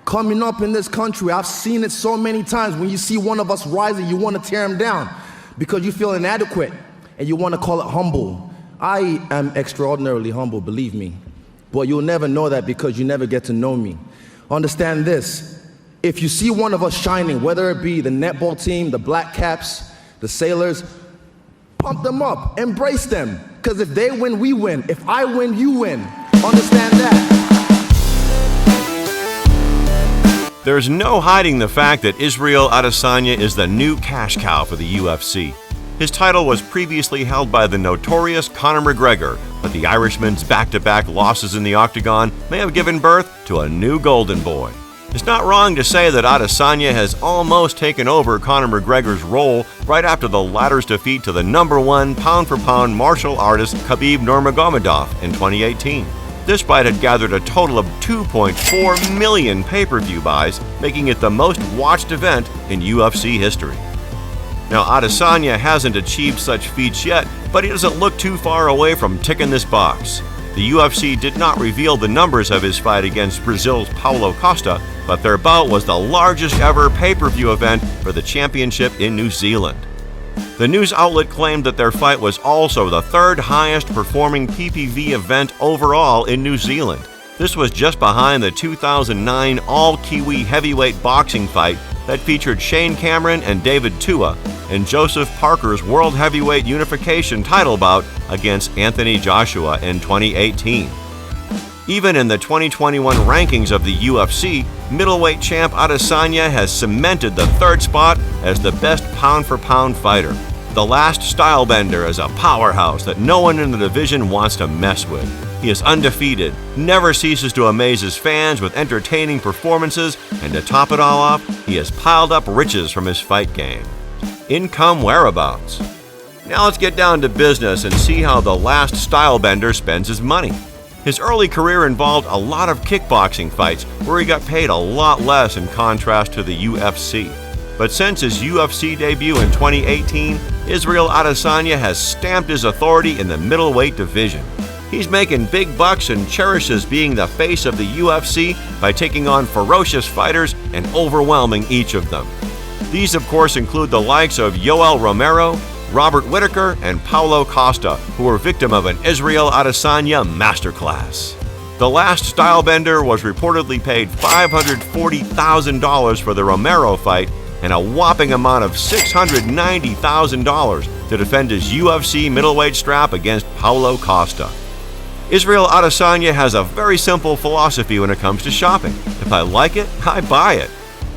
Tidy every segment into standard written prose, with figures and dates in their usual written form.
Coming up in this country, I've seen it so many times. When you see one of us rising, you want to tear him down because you feel inadequate and you want to call it humble. I am extraordinarily humble, believe me. But you'll never know that because you never get to know me. Understand this. If you see one of us shining, whether it be the netball team, the Black Caps, the Sailors, pump them up, embrace them. Because if they win, we win. If I win, you win. Understand that. There's no hiding the fact that Israel Adesanya is the new cash cow for the UFC. His title was previously held by the notorious Conor McGregor, but the Irishman's back-to-back losses in the octagon may have given birth to a new golden boy. It's not wrong to say that Adesanya has almost taken over Conor McGregor's role right after the latter's defeat to the #1 pound-for-pound martial artist Khabib Nurmagomedov in 2018. This fight had gathered a total of 2.4 million pay-per-view buys, making it the most watched event in UFC history. Now, Adesanya hasn't achieved such feats yet, but he doesn't look too far away from ticking this box. The UFC did not reveal the numbers of his fight against Brazil's Paulo Costa, but their bout was the largest ever pay-per-view event for the championship in New Zealand. The news outlet claimed that their fight was also the third highest performing PPV event overall in New Zealand. This was just behind the 2009 all-Kiwi heavyweight boxing fight that featured Shane Cameron and David Tua and Joseph Parker's World Heavyweight Unification title bout against Anthony Joshua in 2018. Even in the 2021 rankings of the UFC, middleweight champ Adesanya has cemented the third spot as the best pound-for-pound fighter. The Last Stylebender is a powerhouse that no one in the division wants to mess with. He is undefeated, never ceases to amaze his fans with entertaining performances, and to top it all off, he has piled up riches from his fight game. Income whereabouts. Now let's get down to business and see how the Last Stylebender spends his money. His early career involved a lot of kickboxing fights where he got paid a lot less in contrast to the UFC. But since his UFC debut in 2018, Israel Adesanya has stamped his authority in the middleweight division. He's making big bucks and cherishes being the face of the UFC by taking on ferocious fighters and overwhelming each of them. These, of course, include the likes of Yoel Romero, Robert Whittaker, and Paulo Costa, who were victim of an Israel Adesanya masterclass. The Last Stylebender was reportedly paid $540,000 for the Romero fight and a whopping amount of $690,000 to defend his UFC middleweight strap against Paulo Costa. Israel Adesanya has a very simple philosophy when it comes to shopping. If I like it, I buy it.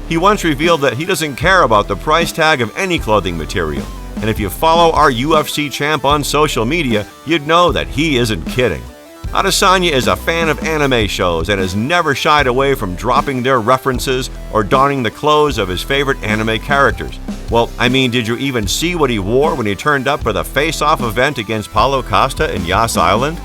He once revealed that he doesn't care about the price tag of any clothing material. And if you follow our UFC champ on social media, you'd know that he isn't kidding. Adesanya is a fan of anime shows and has never shied away from dropping their references or donning the clothes of his favorite anime characters. Well, I mean, did you even see what he wore when he turned up for the face-off event against Paulo Costa in Yas Island?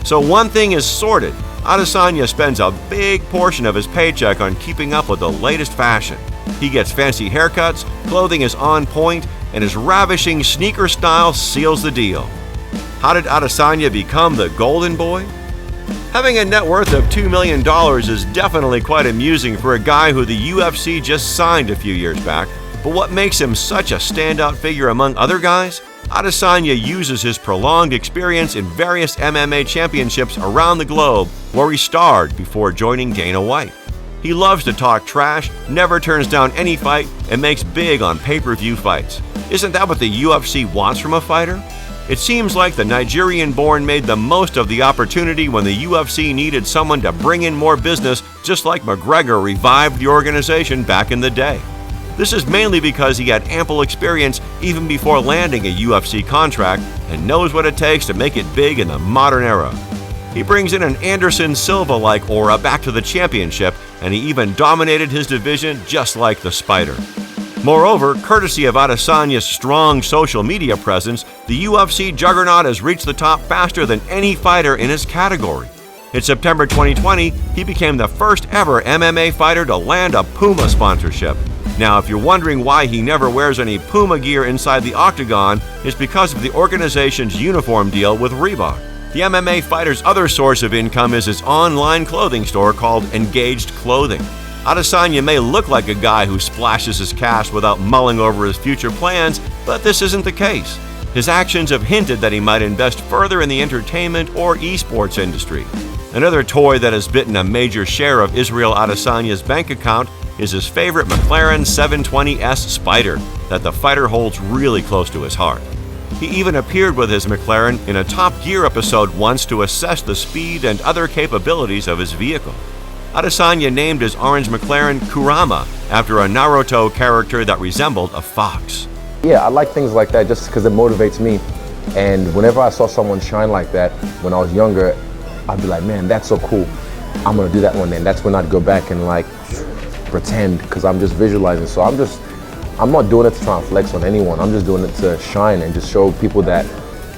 So one thing is sorted. Adesanya spends a big portion of his paycheck on keeping up with the latest fashion. He gets fancy haircuts, clothing is on point, and his ravishing sneaker style seals the deal. How did Adesanya become the golden boy? Having a net worth of $2 million is definitely quite amusing for a guy who the UFC just signed a few years back, but what makes him such a standout figure among other guys? Adesanya uses his prolonged experience in various MMA championships around the globe where he starred before joining Dana White. He loves to talk trash, never turns down any fight, and makes big on pay-per-view fights. Isn't that what the UFC wants from a fighter? It seems like the Nigerian-born made the most of the opportunity when the UFC needed someone to bring in more business, just like McGregor revived the organization back in the day. This is mainly because he had ample experience even before landing a UFC contract and knows what it takes to make it big in the modern era. He brings in an Anderson Silva-like aura back to the championship, and he even dominated his division just like the Spider. Moreover, courtesy of Adesanya's strong social media presence, the UFC juggernaut has reached the top faster than any fighter in his category. In September 2020, he became the first ever MMA fighter to land a Puma sponsorship. Now, if you're wondering why he never wears any Puma gear inside the octagon, it's because of the organization's uniform deal with Reebok. The MMA fighter's other source of income is his online clothing store called Engaged Clothing. Adesanya may look like a guy who splashes his cash without mulling over his future plans, but this isn't the case. His actions have hinted that he might invest further in the entertainment or esports industry. Another toy that has bitten a major share of Israel Adesanya's bank account is his favorite McLaren 720S Spider that the fighter holds really close to his heart. He even appeared with his McLaren in a Top Gear episode once to assess the speed and other capabilities of his vehicle. Adesanya named his orange McLaren Kurama after a Naruto character that resembled a fox. Yeah, I like things like that just because it motivates me. And whenever I saw someone shine like that when I was younger, I'd be like, man, that's so cool. I'm gonna do that one day. And that's when I'd go back and like pretend, because I'm just visualizing. So I'm not doing it to try and flex on anyone. I'm just doing it to shine and just show people that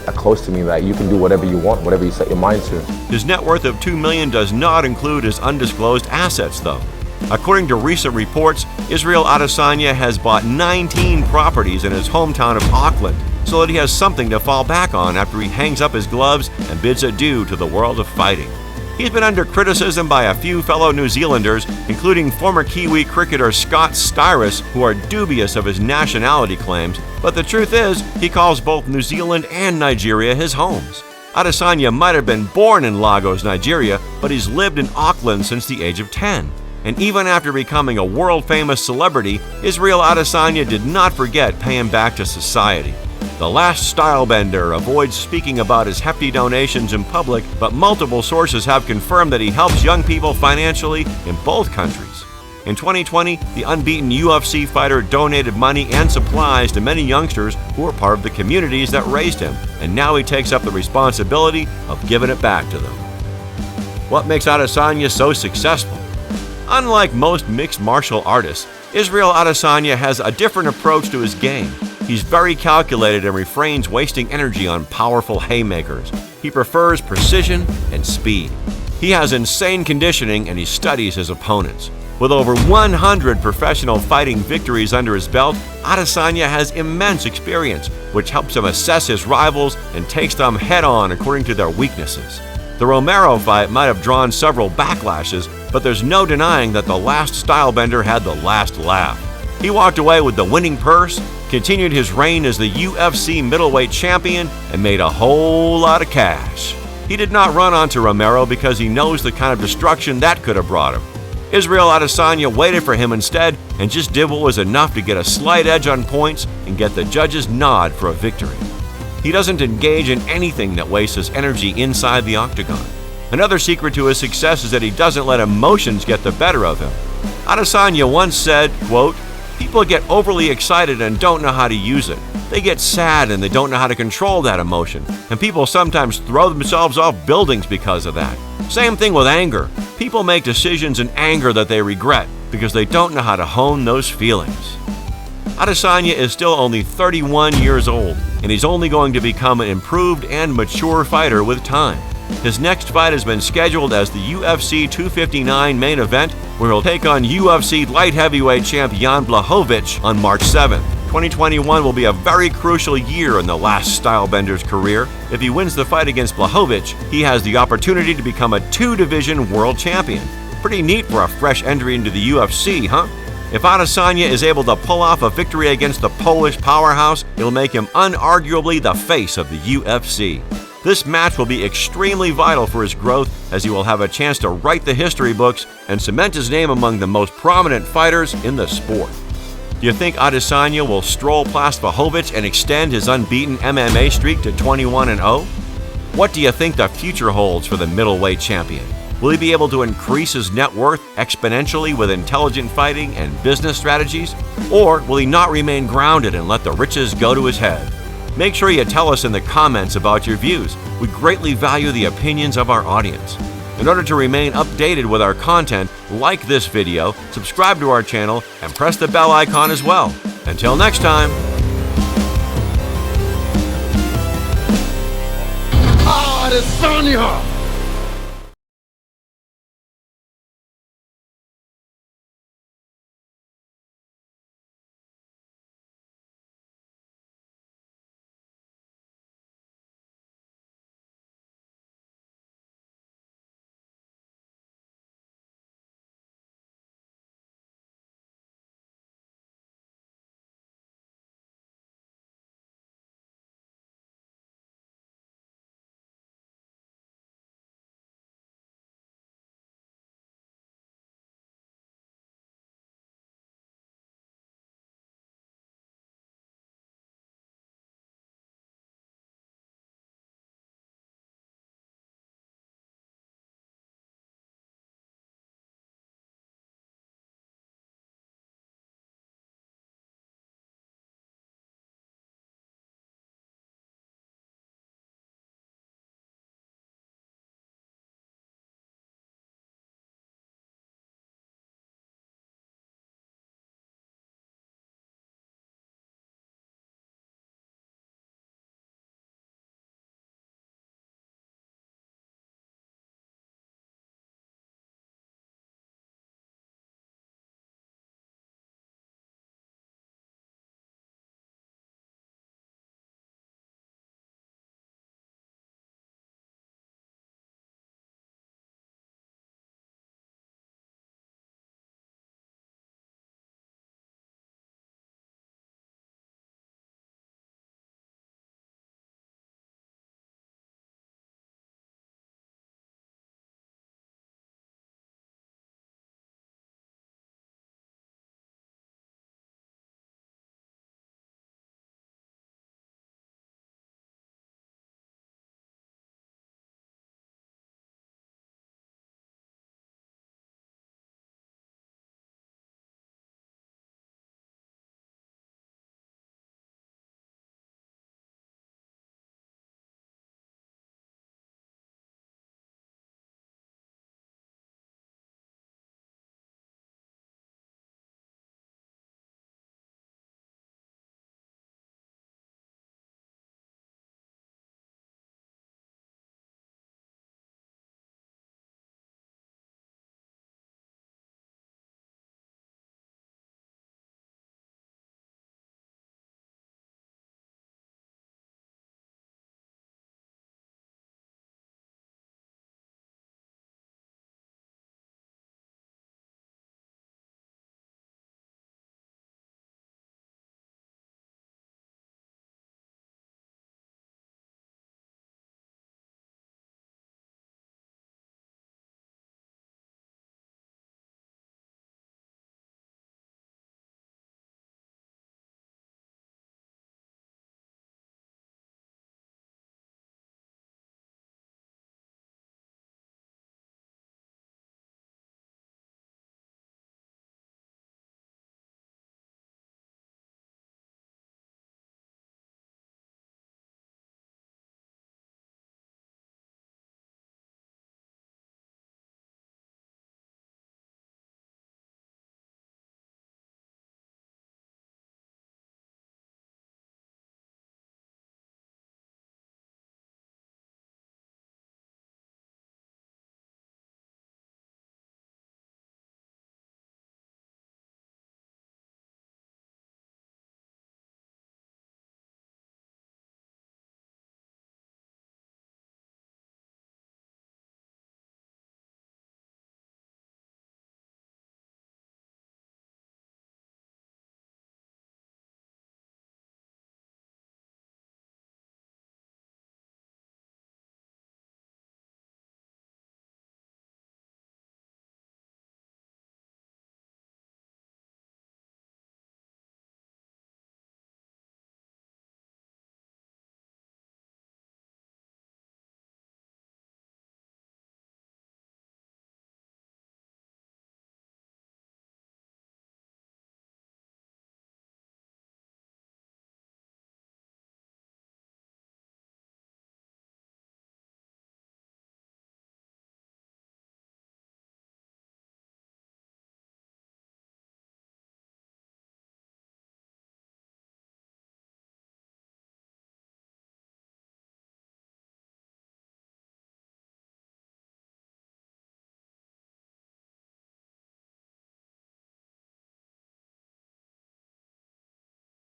are close to me that you can do whatever you want, whatever you set your mind to. His net worth of $2 million does not include his undisclosed assets, though. According to recent reports, Israel Adesanya has bought 19 properties in his hometown of Auckland, so that he has something to fall back on after he hangs up his gloves and bids adieu to the world of fighting. He's been under criticism by a few fellow New Zealanders, including former Kiwi cricketer Scott Styris, who are dubious of his nationality claims, but the truth is, he calls both New Zealand and Nigeria his homes. Adesanya might have been born in Lagos, Nigeria, but he's lived in Auckland since the age of 10. And even after becoming a world-famous celebrity, Israel Adesanya did not forget paying back to society. The Last Stylebender avoids speaking about his hefty donations in public, but multiple sources have confirmed that he helps young people financially in both countries. In 2020, the unbeaten UFC fighter donated money and supplies to many youngsters who were part of the communities that raised him, and now he takes up the responsibility of giving it back to them. What makes Adesanya so successful? Unlike most mixed martial artists, Israel Adesanya has a different approach to his game. He's very calculated and refrains wasting energy on powerful haymakers. He prefers precision and speed. He has insane conditioning and he studies his opponents. With over 100 professional fighting victories under his belt, Adesanya has immense experience, which helps him assess his rivals and takes them head-on according to their weaknesses. The Romero fight might have drawn several backlashes, but there's no denying that the Last Stylebender had the last laugh. He walked away with the winning purse, continued his reign as the UFC middleweight champion, and made a whole lot of cash. He did not run onto Romero because he knows the kind of destruction that could have brought him. Israel Adesanya waited for him instead and just did what was enough to get a slight edge on points and get the judge's nod for a victory. He doesn't engage in anything that wastes his energy inside the octagon. Another secret to his success is that he doesn't let emotions get the better of him. Adesanya once said, quote, "People get overly excited and don't know how to use it. They get sad and they don't know how to control that emotion. And people sometimes throw themselves off buildings because of that. Same thing with anger. People make decisions in anger that they regret because they don't know how to hone those feelings." Adesanya is still only 31 years old, and he's only going to become an improved and mature fighter with time. His next fight has been scheduled as the UFC 259 main event, where he'll take on UFC light heavyweight champ Jan Blachowicz on March 7th. 2021 will be a very crucial year in the Last Stylebender's career. If he wins the fight against Blachowicz, he has the opportunity to become a two-division world champion. Pretty neat for a fresh entry into the UFC, huh? If Adesanya is able to pull off a victory against the Polish powerhouse, it'll make him unarguably the face of the UFC. This match will be extremely vital for his growth, as he will have a chance to write the history books and cement his name among the most prominent fighters in the sport. Do you think Adesanya will stroll past Blachowicz and extend his unbeaten MMA streak to 21-0? What do you think the future holds for the middleweight champion? Will he be able to increase his net worth exponentially with intelligent fighting and business strategies? Or will he not remain grounded and let the riches go to his head? Make sure you tell us in the comments about your views. We greatly value the opinions of our audience. In order to remain updated with our content, like this video, subscribe to our channel, and press the bell icon as well. Until next time. Adesanya!